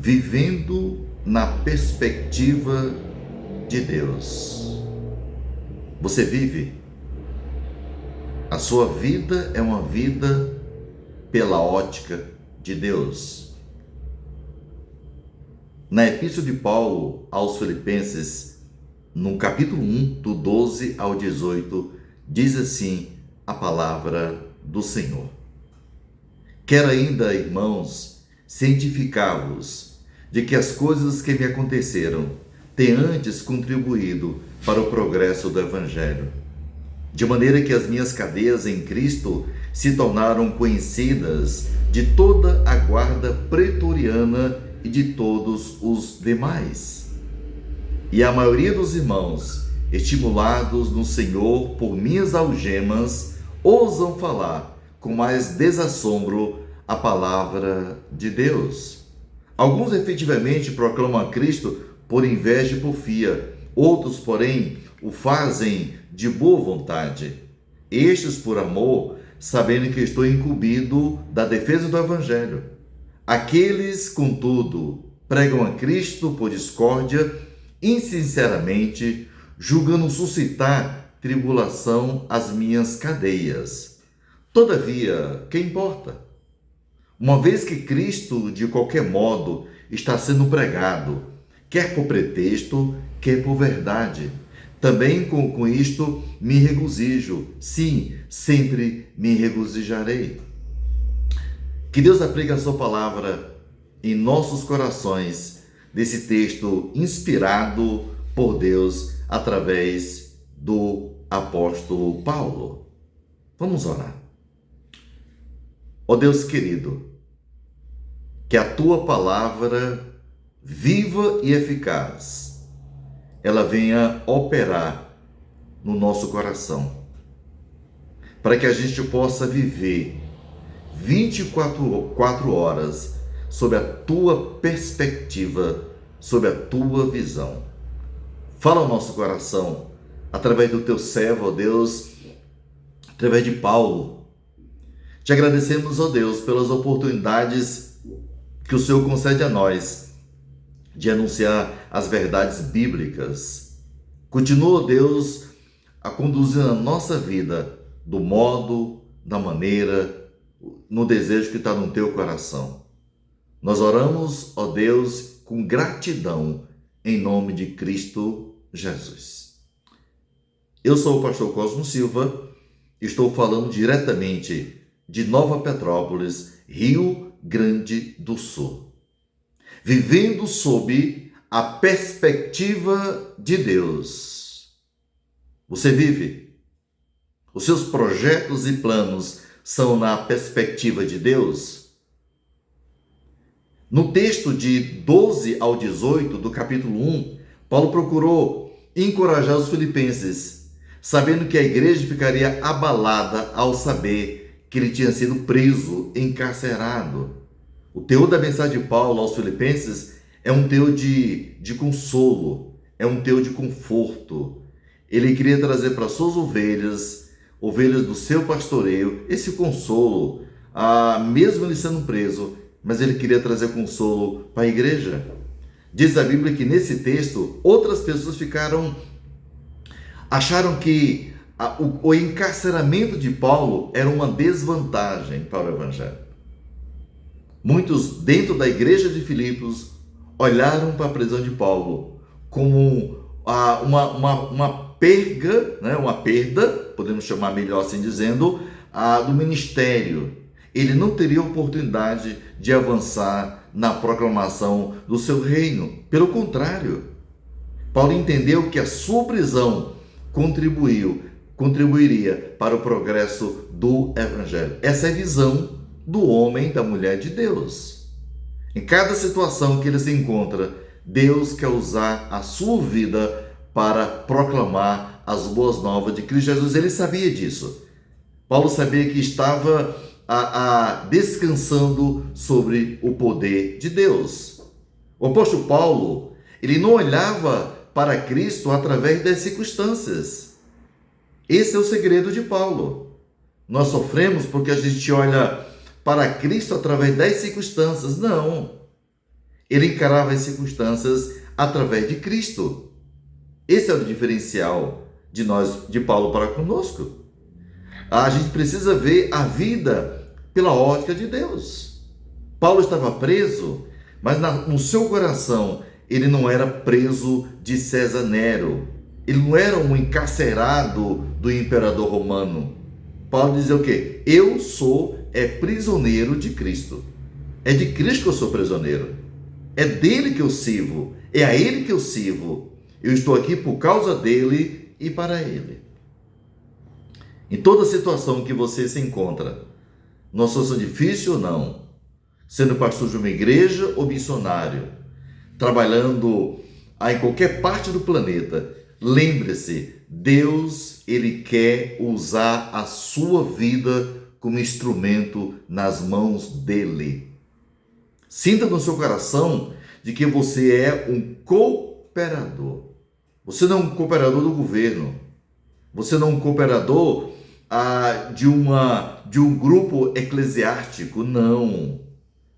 Vivendo na perspectiva de Deus. Você vive? A sua vida é uma vida pela ótica de Deus. Na Epístola de Paulo aos Filipenses, no capítulo 1, do 12 ao 18, diz assim a palavra do Senhor. Quero ainda, irmãos, cientificar-vos de que as coisas que me aconteceram têm antes contribuído para o progresso do Evangelho, de maneira que as minhas cadeias em Cristo se tornaram conhecidas de toda a guarda pretoriana e de todos os demais. E a maioria dos irmãos, estimulados no Senhor por minhas algemas, ousam falar com mais desassombro a palavra de Deus. Alguns efetivamente proclamam a Cristo por inveja e porfia, outros, porém, o fazem de boa vontade. Estes por amor, sabendo que estou incumbido da defesa do Evangelho. Aqueles, contudo, pregam a Cristo por discórdia, insinceramente, julgando suscitar tribulação às minhas cadeias. Todavia, que importa? Uma vez que Cristo, de qualquer modo, está sendo pregado, quer por pretexto, quer por verdade, também com isto me regozijo. Sim, sempre me regozijarei. Que Deus aplique a sua palavra em nossos corações, desse texto inspirado por Deus através do apóstolo Paulo. Vamos orar. Ó Deus querido, que a tua palavra viva e eficaz, ela venha operar no nosso coração, para que a gente possa viver 24 horas sob a tua perspectiva, sob a tua visão. Fala ao nosso coração, através do teu servo, ó Deus, através de Paulo. Te agradecemos, ó Deus, pelas oportunidades que o Senhor concede a nós de anunciar as verdades bíblicas. Continua, Deus, a conduzir a nossa vida do modo, da maneira, no desejo que está no teu coração. Nós oramos, ó Deus, com gratidão, em nome de Cristo Jesus. Eu sou o pastor Cosmo Silva, estou falando diretamente de Nova Petrópolis, Rio Grande do Sul. Vivendo sob a perspectiva de Deus. Você vive? Os seus projetos e planos são na perspectiva de Deus? No texto de 12 ao 18 do capítulo 1, Paulo procurou encorajar os filipenses, sabendo que a igreja ficaria abalada ao saber que ele tinha sido preso, encarcerado. O teor da mensagem de Paulo aos filipenses é um teor de consolo, é um teor de conforto. Ele queria trazer para suas ovelhas do seu pastoreio, esse consolo, mesmo ele sendo preso, mas ele queria trazer consolo para a igreja. Diz a Bíblia que nesse texto, outras pessoas acharam que o encarceramento de Paulo era uma desvantagem para o Evangelho. Muitos dentro da igreja de Filipos olharam para a prisão de Paulo como uma perda, né? Uma perda, podemos chamar melhor assim dizendo, do ministério. Ele não teria oportunidade de avançar na proclamação do seu reino. Pelo contrário, Paulo entendeu que a sua prisão contribuiria para o progresso do Evangelho. Essa é a visão do homem, da mulher de Deus. Em cada situação que ele se encontra, Deus quer usar a sua vida para proclamar as boas novas de Cristo Jesus. Ele sabia disso. Paulo sabia que estava descansando sobre o poder de Deus. O apóstolo Paulo, ele não olhava para Cristo através das circunstâncias. Esse é o segredo de Paulo. Nós sofremos porque a gente olha para Cristo através das circunstâncias. Não. Ele encarava as circunstâncias através de Cristo. Esse é o diferencial de Paulo para conosco. A gente precisa ver a vida pela ótica de Deus. Paulo estava preso, mas no seu coração ele não era preso de César Nero. Ele não era um encarcerado do imperador romano. Paulo dizia o quê? Eu sou prisioneiro de Cristo. É de Cristo que eu sou prisioneiro. É dele que eu sirvo. É a ele que eu sirvo. Eu estou aqui por causa dele e para ele. Em toda situação que você se encontra, numa situação difícil ou não, sendo pastor de uma igreja ou missionário, trabalhando em qualquer parte do planeta, lembre-se, Deus, ele quer usar a sua vida como instrumento nas mãos dele. Sinta no seu coração de que você é um cooperador. Você não é um cooperador do governo. Você não é um cooperador de um grupo eclesiástico. Não.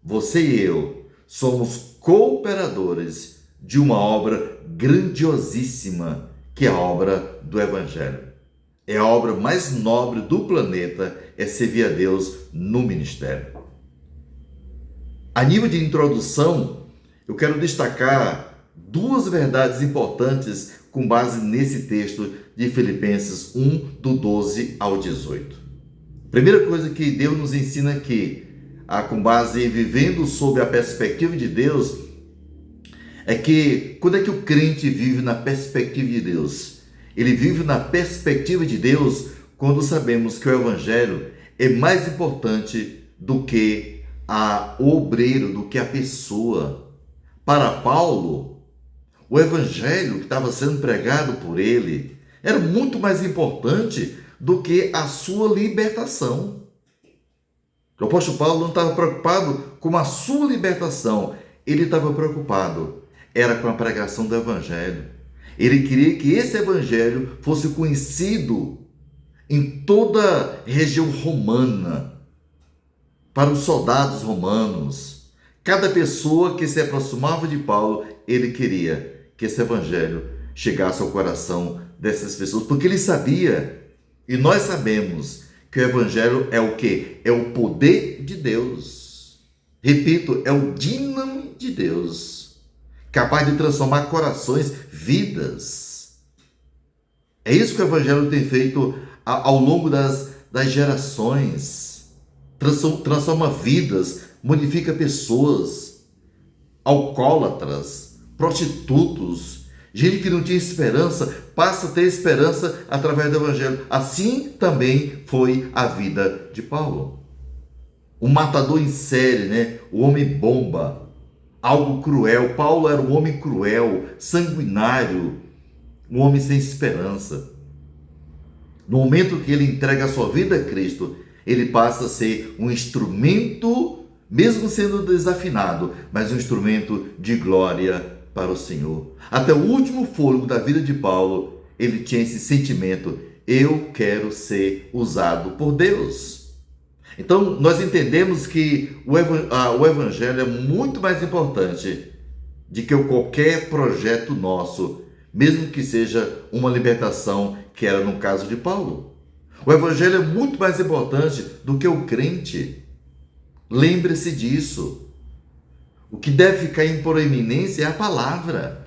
Você e eu somos cooperadores de uma obra grandiosíssima, que é a obra do Evangelho. É a obra mais nobre do planeta, é servir a Deus no ministério. A nível de introdução, eu quero destacar duas verdades importantes com base nesse texto de Filipenses 1, do 12 ao 18. Primeira coisa que Deus nos ensina aqui, com base em vivendo sob a perspectiva de Deus, é que quando é que o crente vive na perspectiva de Deus? Ele vive na perspectiva de Deus quando sabemos que o Evangelho é mais importante do que o obreiro, do que a pessoa. Para Paulo, o Evangelho que estava sendo pregado por ele era muito mais importante do que a sua libertação. O apóstolo Paulo não estava preocupado com a sua libertação, ele estava preocupado com a pregação do Evangelho. Ele queria que esse Evangelho fosse conhecido em toda a região romana, para os soldados romanos. Cada pessoa que se aproximava de Paulo, ele queria que esse Evangelho chegasse ao coração dessas pessoas, porque ele sabia, e nós sabemos, que o Evangelho é o quê? É o poder de Deus. Repito, é o dínamo de Deus, capaz de transformar corações, vidas. É isso que o Evangelho tem feito ao longo das gerações. Transforma vidas, modifica pessoas, alcoólatras, prostitutos, gente que não tinha esperança, passa a ter esperança através do Evangelho. Assim também foi a vida de Paulo. Um matador em série, né? O homem bomba, algo cruel. Paulo era um homem cruel, sanguinário, um homem sem esperança. No momento que ele entrega a sua vida a Cristo, ele passa a ser um instrumento, mesmo sendo desafinado, mas um instrumento de glória para o Senhor. Até o último fôlego da vida de Paulo, ele tinha esse sentimento: eu quero ser usado por Deus. Então, nós entendemos que o Evangelho é muito mais importante do que qualquer projeto nosso, mesmo que seja uma libertação, que era no caso de Paulo. O Evangelho é muito mais importante do que o crente. Lembre-se disso. O que deve ficar em proeminência é a palavra,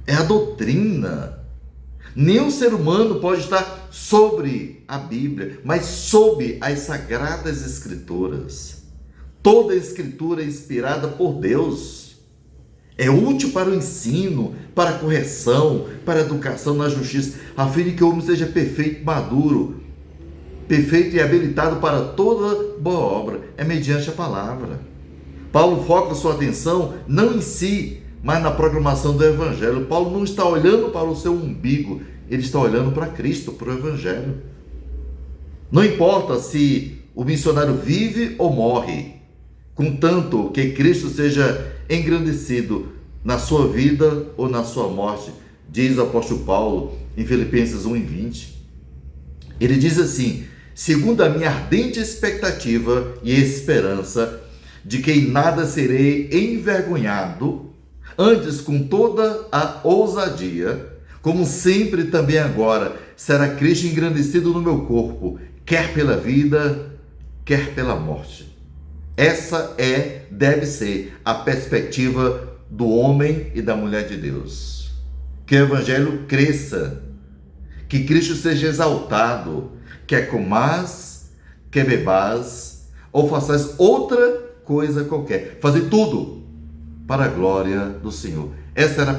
é a doutrina. Nenhum ser humano pode estar sobre a Bíblia, mas sob as sagradas Escrituras. Toda a Escritura é inspirada por Deus. É útil para o ensino, para a correção, para a educação na justiça, a fim de que o homem seja perfeito, maduro, perfeito e habilitado para toda boa obra. É mediante a palavra. Paulo foca sua atenção não em si, mas na proclamação do Evangelho. Paulo não está olhando para o seu umbigo, ele está olhando para Cristo, para o Evangelho. Não importa se o missionário vive ou morre, contanto que Cristo seja engrandecido na sua vida ou na sua morte, diz o apóstolo Paulo em Filipenses 1:20. Ele diz assim: segundo a minha ardente expectativa e esperança de que em nada serei envergonhado, antes com toda a ousadia, como sempre também agora, será Cristo engrandecido no meu corpo, quer pela vida, quer pela morte. Essa deve ser a perspectiva do homem e da mulher de Deus. Que o evangelho cresça, que Cristo seja exaltado, quer comais, quer bebais, ou façais outra coisa qualquer. Fazer tudo para a glória do Senhor. Essa era a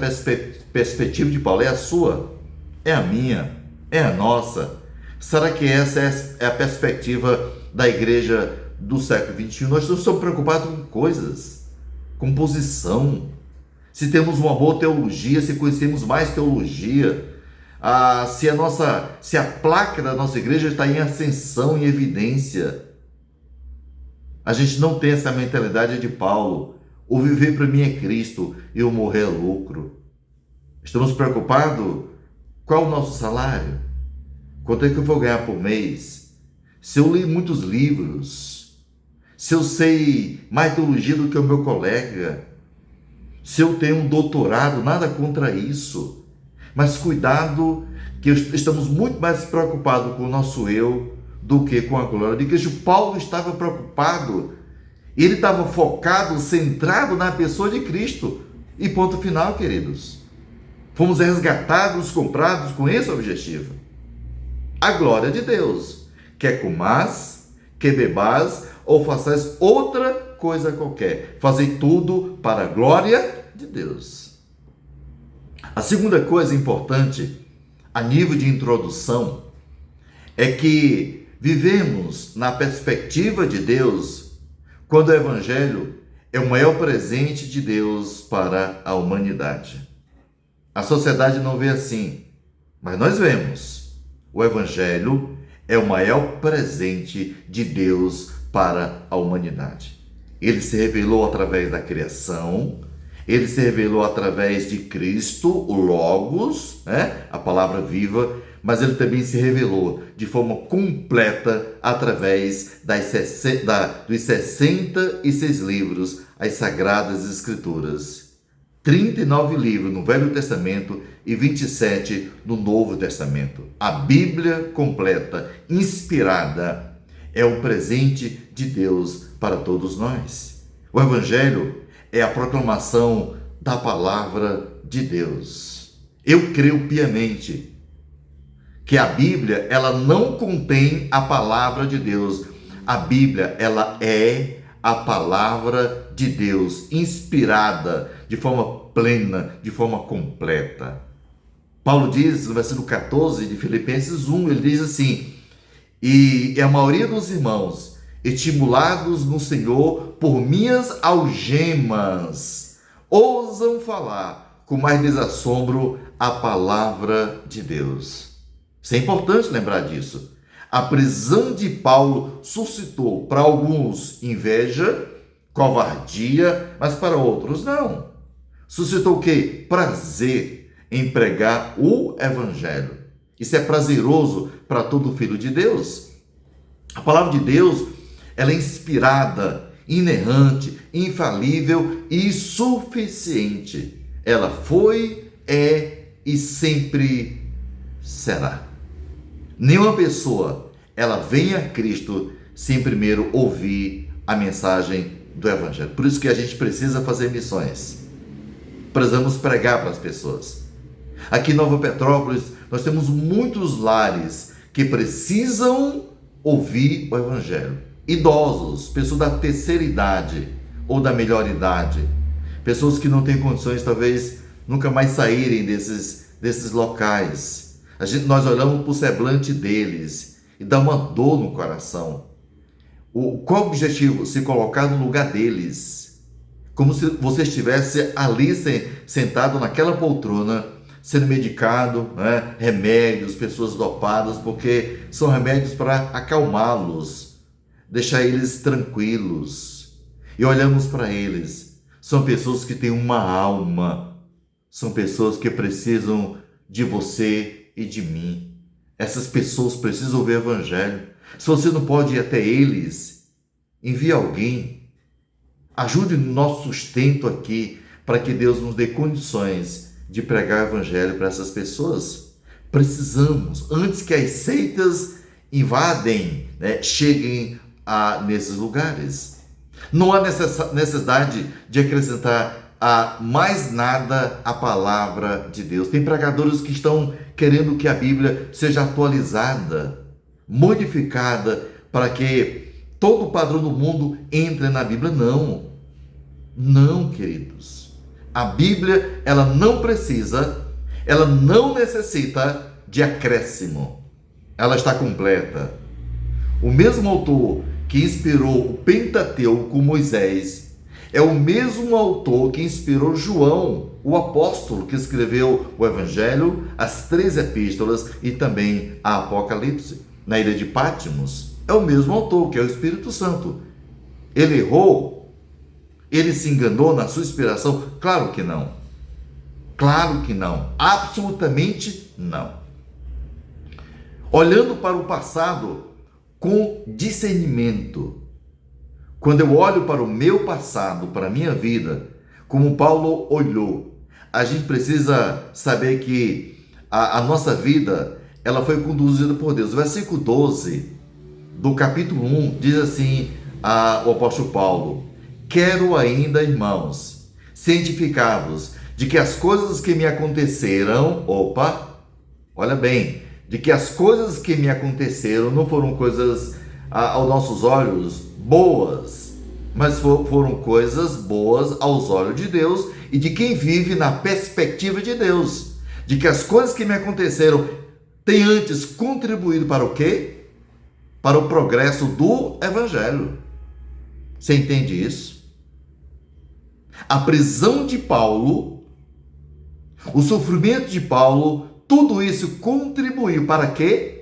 perspectiva de Paulo. É a sua, é a minha, é a nossa. Será que essa é a perspectiva da igreja do século XXI? Nós não estamos preocupados com coisas, com posição, se temos uma boa teologia, se conhecemos mais teologia, se a placa da nossa igreja está em ascensão, em evidência. A gente não tem essa mentalidade de Paulo. O viver para mim é Cristo e o morrer é lucro. Estamos preocupados? Qual o nosso salário? Quanto é que eu vou ganhar por mês? Se eu li muitos livros, se eu sei mais teologia do que o meu colega, se eu tenho um doutorado, nada contra isso. Mas cuidado, que estamos muito mais preocupados com o nosso eu do que com a glória de Cristo. Paulo estava preocupado, ele estava focado, centrado na pessoa de Cristo. E ponto final, queridos. Fomos resgatados, comprados com esse objetivo. A glória de Deus. Quer comais, quer bebais, ou façais outra coisa qualquer. Fazei tudo para a glória de Deus. A segunda coisa importante, a nível de introdução, é que vivemos na perspectiva de Deus quando o Evangelho é o maior presente de Deus para a humanidade. A sociedade não vê assim, mas nós vemos. O Evangelho é o maior presente de Deus para a humanidade. Ele se revelou através da criação, ele se revelou através de Cristo, o Logos, a palavra viva, mas ele também se revelou de forma completa através dos 66 livros, as Sagradas Escrituras. 39 livros no Velho Testamento e 27 no Novo Testamento. A Bíblia completa, inspirada, é um presente de Deus para todos nós. O Evangelho é a proclamação da palavra de Deus. Eu creio piamente que a Bíblia, ela não contém a palavra de Deus. A Bíblia, ela é a palavra de Deus, inspirada de forma plena, de forma completa. Paulo diz no versículo 14 de Filipenses 1, ele diz assim: e a maioria dos irmãos, estimulados no Senhor por minhas algemas, ousam falar com mais desassombro a palavra de Deus. Isso é importante lembrar disso. A prisão de Paulo suscitou para alguns inveja, covardia, mas para outros não. Suscitou o quê? Prazer em pregar o Evangelho. Isso é prazeroso para todo filho de Deus. A palavra de Deus, ela é inspirada, inerrante, infalível e suficiente. Ela foi, é e sempre será. Nenhuma pessoa, ela vem a Cristo sem primeiro ouvir a mensagem do Evangelho. Por isso que a gente precisa fazer missões. Precisamos pregar para as pessoas. Aqui em Nova Petrópolis, nós temos muitos lares que precisam ouvir o Evangelho. Idosos, pessoas da terceira idade ou da melhor idade, pessoas que não têm condições, talvez, nunca mais saírem desses locais. Nós olhamos para o semblante deles e dá uma dor no coração. Qual o objetivo? Se colocar no lugar deles. Como se você estivesse ali sentado naquela poltrona, sendo medicado, remédios, pessoas dopadas, porque são remédios para acalmá-los, deixar eles tranquilos. E olhamos para eles. São pessoas que têm uma alma. São pessoas que precisam de você e de mim. Essas pessoas precisam ouvir o Evangelho. Se você não pode ir até eles, envie alguém. ajude no nosso sustento aqui, para que Deus nos dê condições de pregar o evangelho para essas pessoas. Precisamos, antes que as seitas invadem, cheguem nesses lugares. Não há necessidade de acrescentar a mais nada à palavra de Deus. Tem pregadores que estão querendo que a Bíblia seja atualizada, modificada, para que todo o padrão do mundo entre na Bíblia. Não, queridos. A Bíblia, ela não precisa, ela não necessita de acréscimo. Ela está completa. O mesmo autor que inspirou o Pentateuco, Moisés, é o mesmo autor que inspirou João, o apóstolo, que escreveu o Evangelho, as 3 epístolas e também a Apocalipse. Na ilha de Patmos, é o mesmo autor, que é o Espírito Santo. Ele errou? Ele se enganou na sua inspiração? Claro que não. Claro que não. Absolutamente não. Olhando para o passado com discernimento. Quando eu olho para o meu passado, para a minha vida, como Paulo olhou, a gente precisa saber que a nossa vida, ela foi conduzida por Deus. O versículo 12 do capítulo 1 diz assim, o apóstolo Paulo: quero ainda, irmãos, cientificar-vos de que as coisas que me aconteceram, olha bem, de que as coisas que me aconteceram não foram coisas aos nossos olhos boas, mas foram coisas boas aos olhos de Deus e de quem vive na perspectiva de Deus. De que as coisas que me aconteceram têm antes contribuído para o quê? Para o progresso do Evangelho. Você entende isso? A prisão de Paulo, o sofrimento de Paulo, tudo isso contribuiu para quê?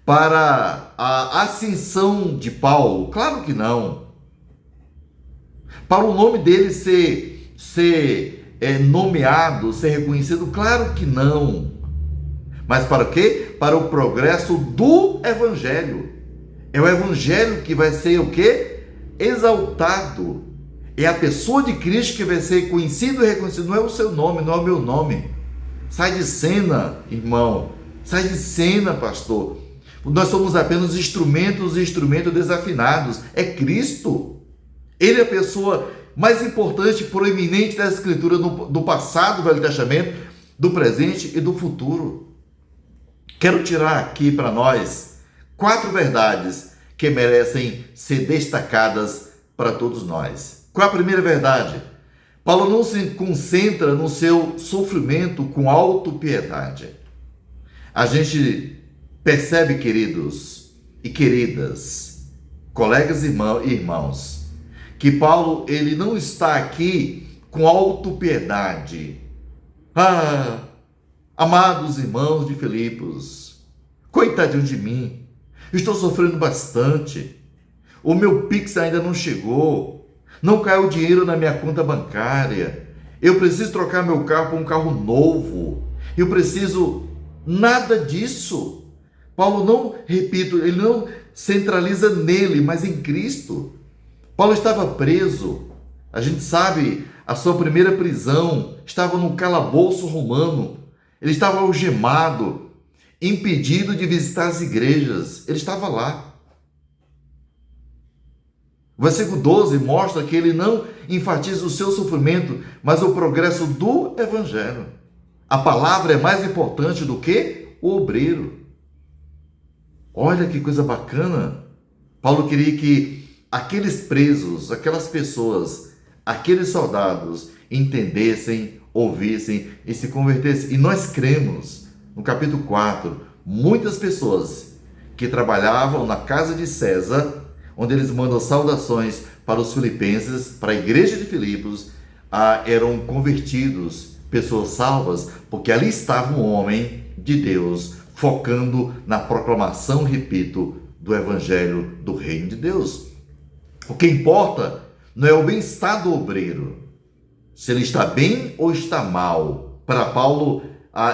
Para a ascensão de Paulo? Claro que não. Para o nome dele ser nomeado, ser reconhecido? Claro que não. Mas para quê? Para o progresso do Evangelho. É o Evangelho que vai ser o quê? Exaltado. É a pessoa de Cristo que vai ser conhecido e reconhecido. Não é o seu nome, não é o meu nome. Sai de cena, irmão. Sai de cena, pastor. Nós somos apenas instrumentos desafinados. É Cristo. Ele é a pessoa mais importante, proeminente da Escritura do passado, do Velho Testamento, do presente e do futuro. Quero tirar aqui para nós 4 verdades que merecem ser destacadas para todos nós. Qual é a primeira verdade? Paulo não se concentra no seu sofrimento com autopiedade. A gente percebe, queridos e queridas, colegas e irmãos, que Paulo, ele não está aqui com autopiedade. Amados irmãos de Filipos, coitadinho de mim, estou sofrendo bastante. O meu Pix ainda não chegou. Não caiu dinheiro na minha conta bancária. Eu preciso trocar meu carro por um carro novo. Eu preciso... Nada disso. Paulo não, repito, ele não centraliza nele, mas em Cristo. Paulo estava preso. A gente sabe, a sua primeira prisão estava num calabouço romano. Ele estava algemado, impedido de visitar as igrejas. Ele estava lá. O versículo 12 mostra que ele não enfatiza o seu sofrimento, mas o progresso do Evangelho. A palavra é mais importante do que o obreiro. Olha que coisa bacana. Paulo queria que aqueles presos, aquelas pessoas, aqueles soldados entendessem, ouvissem e se convertessem. E nós cremos, no capítulo 4, muitas pessoas que trabalhavam na casa de César, onde eles mandam saudações para os filipenses, para a igreja de Filipos, eram convertidos, pessoas salvas, porque ali estava um homem de Deus, focando na proclamação, repito, do evangelho do reino de Deus. O que importa não é o bem-estar do obreiro, se ele está bem ou está mal. Para Paulo,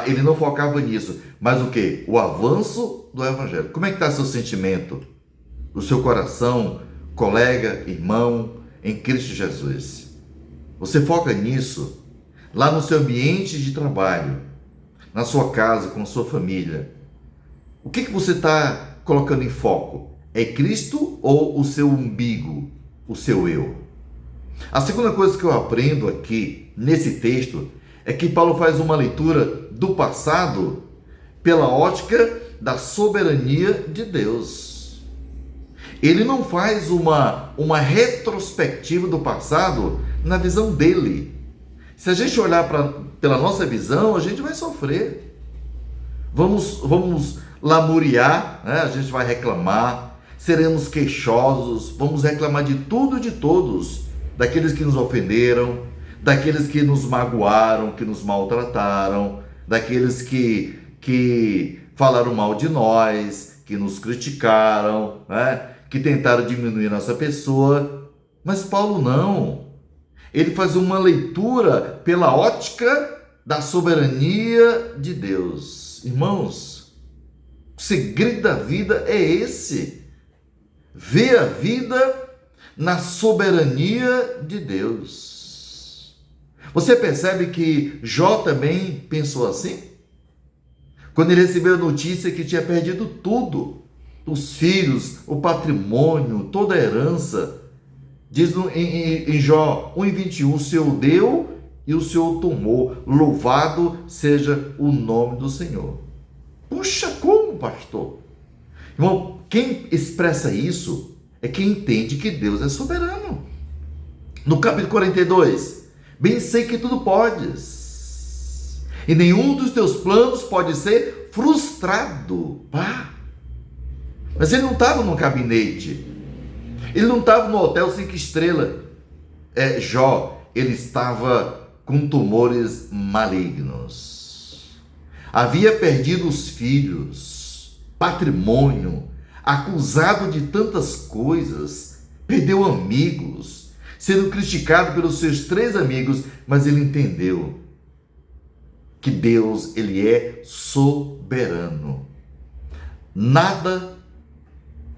ele não focava nisso, mas o quê? O avanço do evangelho. Como é que está seu sentimento? O seu coração, colega, irmão, em Cristo Jesus. Você foca nisso, lá no seu ambiente de trabalho, na sua casa, com a sua família. O que você está colocando em foco? É Cristo ou o seu umbigo, o seu eu? A segunda coisa que eu aprendo aqui, nesse texto, é que Paulo faz uma leitura do passado pela ótica da soberania de Deus. Ele não faz uma retrospectiva do passado na visão dele. Se a gente olhar pela nossa visão, a gente vai sofrer. Vamos lamuriar, né? A gente vai reclamar, seremos queixosos, vamos reclamar de tudo e de todos, daqueles que nos ofenderam, daqueles que nos magoaram, que nos maltrataram, daqueles que falaram mal de nós, que nos criticaram, né? Que tentaram diminuir nossa pessoa. Mas Paulo não. Ele faz uma leitura pela ótica da soberania de Deus. Irmãos, o segredo da vida é esse. Ver a vida na soberania de Deus. Você percebe que Jó também pensou assim? Quando ele recebeu a notícia que tinha perdido tudo, os filhos, o patrimônio, toda a herança, diz em Jó 1:21, o Senhor deu e o Senhor tomou, louvado seja o nome do Senhor. Puxa, como, pastor? Irmão, quem expressa isso é quem entende que Deus é soberano. No capítulo 42, bem sei que tudo podes, e nenhum dos teus planos pode ser frustrado. Pá. Mas ele não estava no gabinete, ele não estava no hotel 5 estrelas. Jó, ele estava com tumores malignos. Havia perdido os filhos, patrimônio, acusado de tantas coisas, perdeu amigos, sendo criticado pelos seus 3 amigos, mas ele entendeu que Deus, ele é soberano. Nada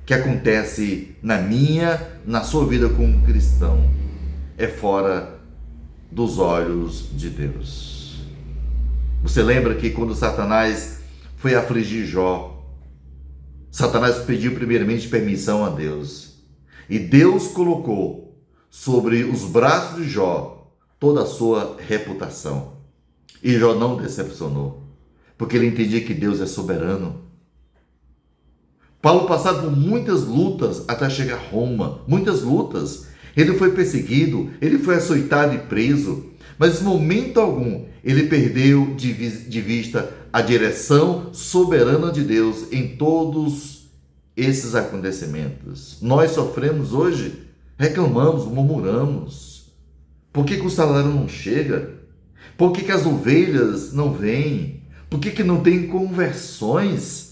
que acontece na sua vida como cristão, é fora dos olhos de Deus. Você lembra que quando Satanás foi afligir Jó, Satanás pediu primeiramente permissão a Deus, e Deus colocou sobre os braços de Jó toda a sua reputação, e Jó não decepcionou, porque ele entendia que Deus é soberano. Paulo passava por muitas lutas até chegar a Roma, muitas lutas. Ele foi perseguido, ele foi açoitado e preso, mas em momento algum ele perdeu de vista a direção soberana de Deus em todos esses acontecimentos. Nós sofremos hoje, reclamamos, murmuramos. Por que o salário não chega? Por que as ovelhas não vêm? Por que não tem conversões?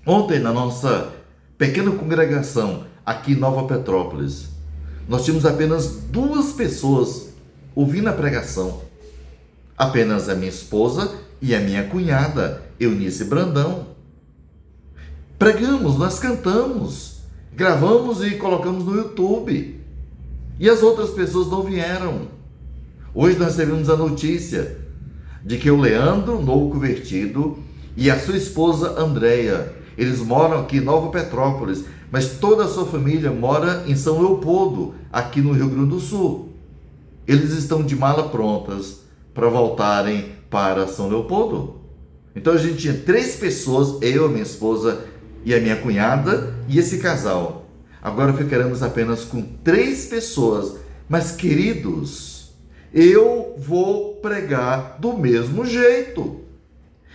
Ontem, na nossa pequena congregação aqui em Nova Petrópolis, nós tínhamos apenas 2 pessoas ouvindo a pregação. Apenas a minha esposa e a minha cunhada, Eunice Brandão. Pregamos, nós cantamos, gravamos e colocamos no YouTube. E as outras pessoas não vieram. Hoje nós recebemos a notícia de que o Leandro, novo convertido, e a sua esposa Andréia, eles moram aqui em Nova Petrópolis, mas toda a sua família mora em São Leopoldo, aqui no Rio Grande do Sul. Eles estão de mala prontas para voltarem para São Leopoldo. Então a gente tinha 3 pessoas, eu, a minha esposa e a minha cunhada, e esse casal. Agora ficaremos apenas com 3 pessoas. Mas, queridos, eu vou pregar do mesmo jeito.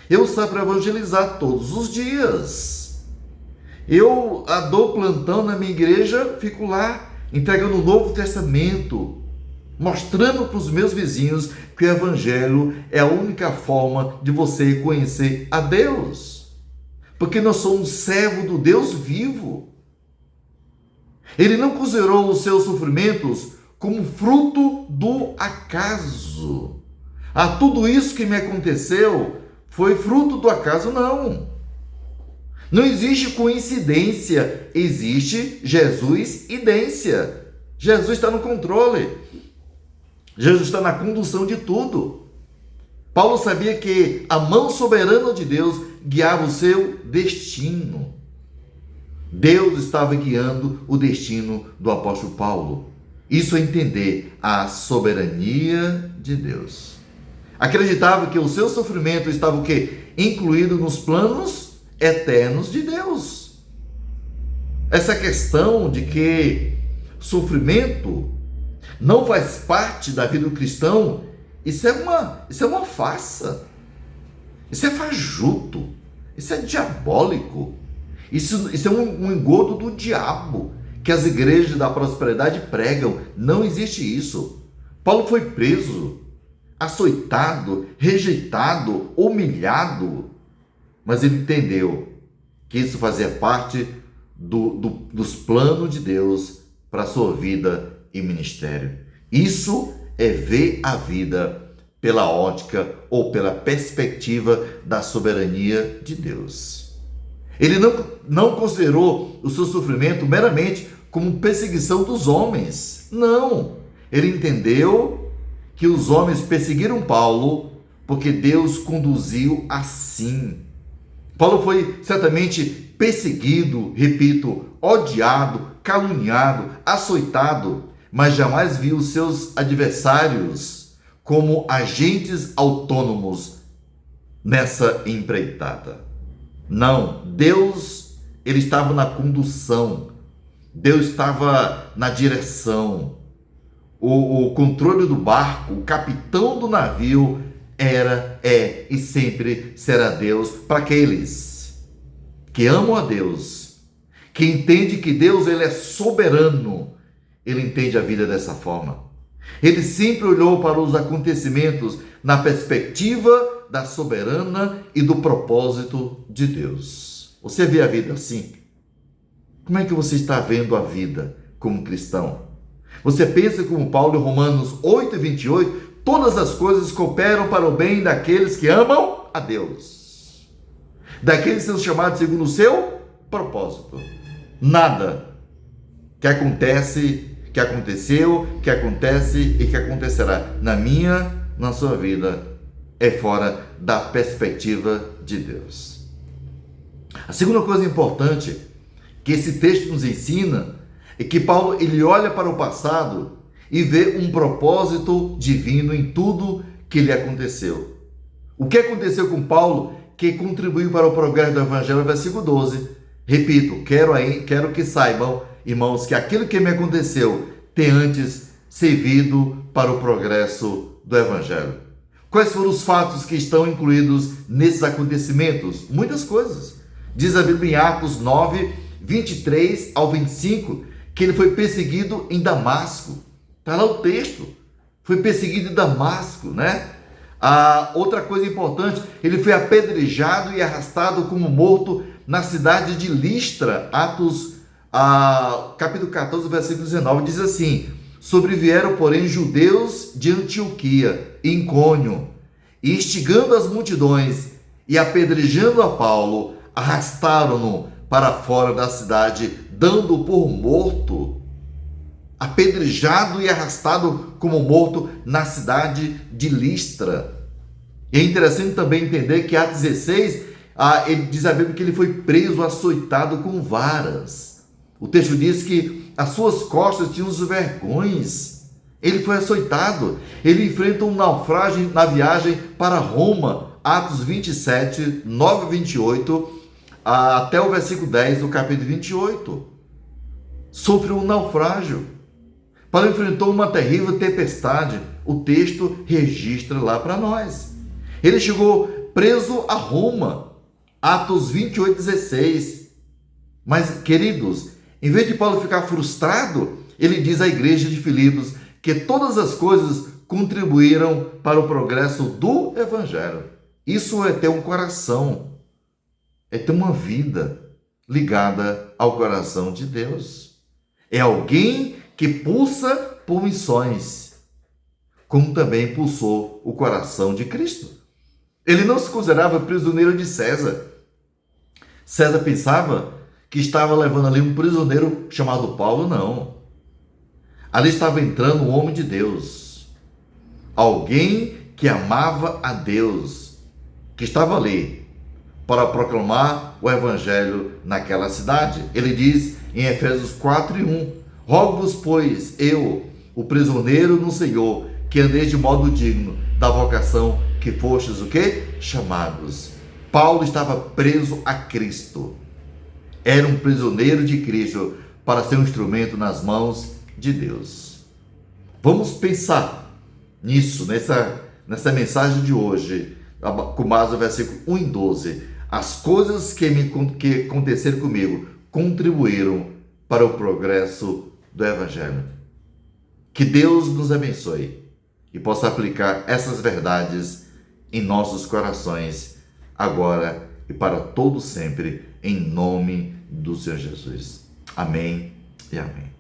Eu saio para evangelizar todos os dias. Eu dou plantão na minha igreja, fico lá entregando o Novo Testamento, mostrando para os meus vizinhos que o Evangelho é a única forma de você conhecer a Deus. Porque nós somos servo do Deus vivo. Ele não considerou os seus sofrimentos como fruto do acaso. Tudo isso que me aconteceu foi fruto do acaso? Não. Não existe coincidência, existe Jesus-idência. Jesus está no controle. Jesus está na condução de tudo. Paulo sabia que a mão soberana de Deus guiava o seu destino. Deus estava guiando o destino do apóstolo Paulo. Isso é entender a soberania de Deus. Acreditava que o seu sofrimento estava o quê? Incluído nos planos eternos de Deus. Essa questão de que sofrimento não faz parte da vida do cristão, isso é uma farsa. Isso é fajuto. Isso é diabólico. Isso é um engodo do diabo que as igrejas da prosperidade pregam. Não existe isso. Paulo foi preso, açoitado, rejeitado, humilhado, mas ele entendeu que isso fazia parte dos planos de Deus para a sua vida e ministério. Isso é ver a vida pela ótica ou pela perspectiva da soberania de Deus. Ele não considerou o seu sofrimento meramente como perseguição dos homens. Não. Ele entendeu que os homens perseguiram Paulo porque Deus conduziu assim. Paulo foi certamente perseguido, repito, odiado, caluniado, açoitado, mas jamais viu seus adversários como agentes autônomos nessa empreitada. Não, Deus, ele estava na condução, Deus estava na direção. O controle do barco, o capitão do navio é e sempre será Deus para aqueles que amam a Deus, que entendem que Deus ele é soberano. Ele entende a vida dessa forma. Ele sempre olhou para os acontecimentos na perspectiva da soberana e do propósito de Deus. Você vê a vida assim? Como é que você está vendo a vida como cristão? Você pensa como Paulo em Romanos 8:28, todas as coisas cooperam para o bem daqueles que amam a Deus, daqueles que são chamados segundo o seu propósito. Nada que acontece, que aconteceu, que acontece e que acontecerá na sua vida é fora da perspectiva de Deus. A segunda coisa importante que esse texto nos ensina é que Paulo ele olha para o passado e vê um propósito divino em tudo que lhe aconteceu. O que aconteceu com Paulo que contribuiu para o progresso do Evangelho? Versículo 12. Repito, quero que saibam, irmãos, que aquilo que me aconteceu tem antes servido para o progresso do Evangelho. Quais foram os fatos que estão incluídos nesses acontecimentos? Muitas coisas. Diz a Bíblia em Atos 9:23 ao 25, que ele foi perseguido em Damasco. Está lá o texto. Foi perseguido em Damasco, né? Outra coisa importante, ele foi apedrejado e arrastado como morto na cidade de Listra. Atos, capítulo 14, versículo 19, diz assim: sobrevieram, porém, judeus de Antioquia, Icônio, e instigando as multidões e apedrejando a Paulo, arrastaram-no para fora da cidade, dando-o por morto. Apedrejado e arrastado como morto na cidade de Listra. É interessante também entender que Atos 16, ele diz a Bíblia que ele foi preso, açoitado com varas. O texto diz que as suas costas tinham os vergões. Ele foi açoitado. Ele enfrenta um naufrágio na viagem para Roma. Atos 27, 9 a 28, até o versículo 10 do capítulo 28. Sofreu um naufrágio. Paulo enfrentou uma terrível tempestade. O texto registra lá para nós. Ele chegou preso a Roma. Atos 28, 16. Mas, queridos, em vez de Paulo ficar frustrado, ele diz à igreja de Filipos que todas as coisas contribuíram para o progresso do Evangelho. Isso é ter um coração, é ter uma vida ligada ao coração de Deus. É alguém que pulsa por missões, como também pulsou o coração de Cristo. Ele não se considerava prisioneiro de César. César pensava que estava levando ali um prisioneiro chamado Paulo, não. Ali estava entrando um homem de Deus, alguém que amava a Deus, que estava ali para proclamar o evangelho naquela cidade. Ele diz em Efésios 4:1: rogo-vos, pois, eu, o prisioneiro no Senhor, que andeis de modo digno da vocação que fostes o quê? Chamados. Paulo estava preso a Cristo. Era um prisioneiro de Cristo para ser um instrumento nas mãos de Deus. Vamos pensar nisso, nessa mensagem de hoje, com base no versículo 1 e 12. As coisas que aconteceram comigo contribuíram para o progresso do Evangelho. Que Deus nos abençoe e possa aplicar essas verdades em nossos corações, agora e para todo sempre, em nome do Senhor Jesus. Amém e amém.